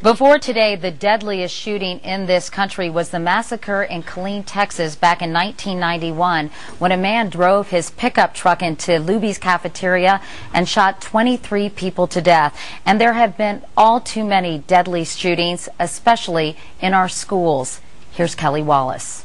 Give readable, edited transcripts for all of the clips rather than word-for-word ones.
Before today, the deadliest shooting in this country was the massacre in Killeen, Texas back in 1991 when a man drove his pickup truck into Luby's cafeteria and shot 23 people to death. And there have been all too many deadly shootings, especially in our schools. Here's Kelly Wallace.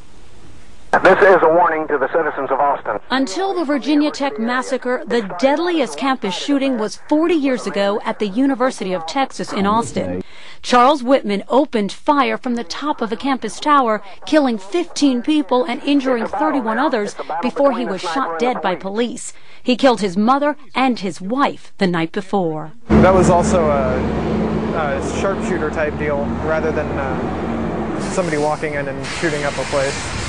This is a warning to the citizens of Austin. Until the Virginia Tech massacre, the deadliest campus shooting was 40 years ago at the University of Texas in Austin. Charles Whitman opened fire from the top of a campus tower, killing 15 people and injuring 31 others before he was shot dead by police. He killed his mother and his wife the night before. That was also a sharpshooter type deal rather than somebody walking in and shooting up a place.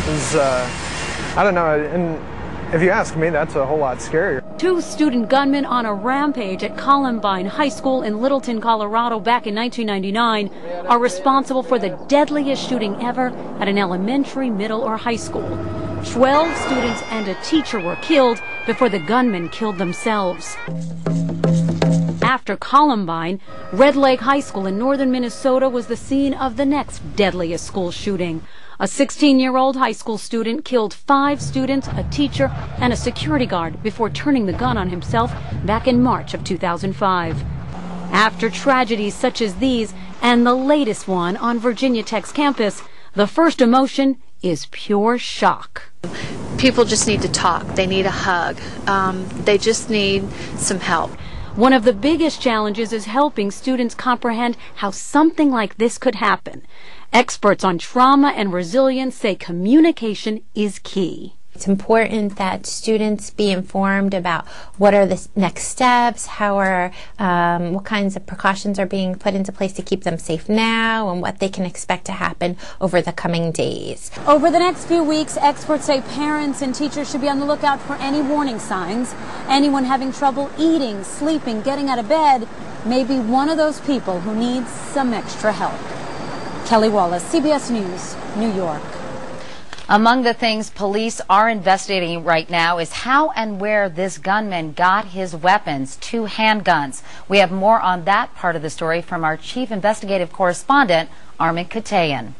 I don't know, and if you ask me, that's a whole lot scarier. Two student gunmen on a rampage at Columbine High School in Littleton, Colorado back in 1999 are responsible for the deadliest shooting ever at an elementary, middle, or high school. 12 students and a teacher were killed before the gunmen killed themselves. After Columbine, Red Lake High School in northern Minnesota was the scene of the next deadliest school shooting. A 16-year-old high school student killed 5 students, a teacher, and a security guard before turning the gun on himself back in March of 2005. After tragedies such as these and the latest one on Virginia Tech's campus, the first emotion is pure shock. People just need to talk. They need a hug. They just need some help. One of the biggest challenges is helping students comprehend how something like this could happen. Experts on trauma and resilience say communication is key. It's important that students be informed about what are the next steps, what kinds of precautions are being put into place to keep them safe now, and what they can expect to happen over the coming days. Over the next few weeks, experts say parents and teachers should be on the lookout for any warning signs. Anyone having trouble eating, sleeping, getting out of bed may be one of those people who needs some extra help. Kelly Wallace, CBS News, New York. Among the things police are investigating right now is how and where this gunman got his weapons, 2 handguns. We have more on that part of the story from our chief investigative correspondent, Armin Katayan.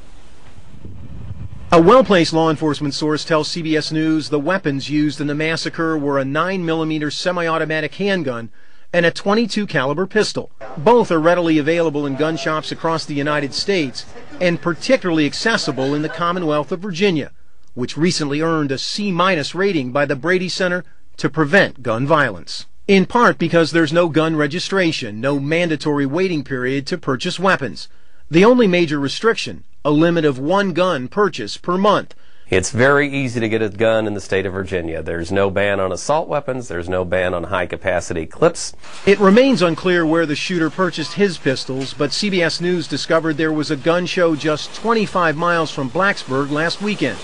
A well-placed law enforcement source tells CBS News the weapons used in the massacre were a 9mm semi-automatic handgun and a .22 caliber pistol. Both are readily available in gun shops across the United States and particularly accessible in the Commonwealth of Virginia, which recently earned a C- rating by the Brady Center to Prevent Gun Violence. In part because there's no gun registration, no mandatory waiting period to purchase weapons. The only major restriction, a limit of 1 gun purchase per month. It's very easy to get a gun in the state of Virginia. There's no ban on assault weapons. There's no ban on high-capacity clips. It remains unclear where the shooter purchased his pistols, but CBS News discovered there was a gun show just 25 miles from Blacksburg last weekend,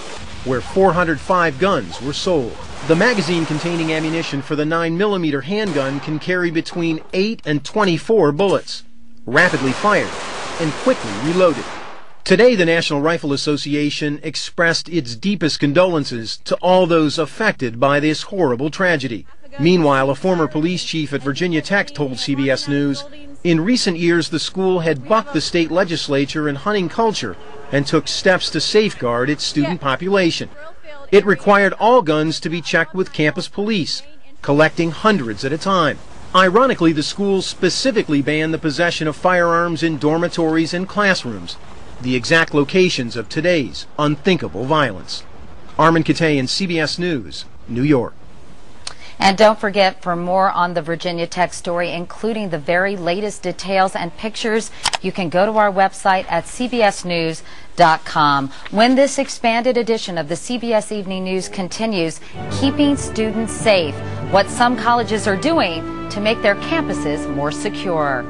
where 405 guns were sold. The magazine containing ammunition for the 9mm handgun can carry between 8 and 24 bullets, rapidly fired and quickly reloaded. Today, the National Rifle Association expressed its deepest condolences to all those affected by this horrible tragedy. Meanwhile, a former police chief at Virginia Tech told CBS News, in recent years the school had bucked the state legislature in hunting culture and took steps to safeguard its student population. It required all guns to be checked with campus police, collecting hundreds at a time. Ironically, the schools specifically banned the possession of firearms in dormitories and classrooms, the exact locations of today's unthinkable violence. Armin Katayan, CBS News, New York. And don't forget, for more on the Virginia Tech story, including the very latest details and pictures, you can go to our website at cbsnews.com. When this expanded edition of the CBS Evening News continues, keeping students safe, what some colleges are doing to make their campuses more secure.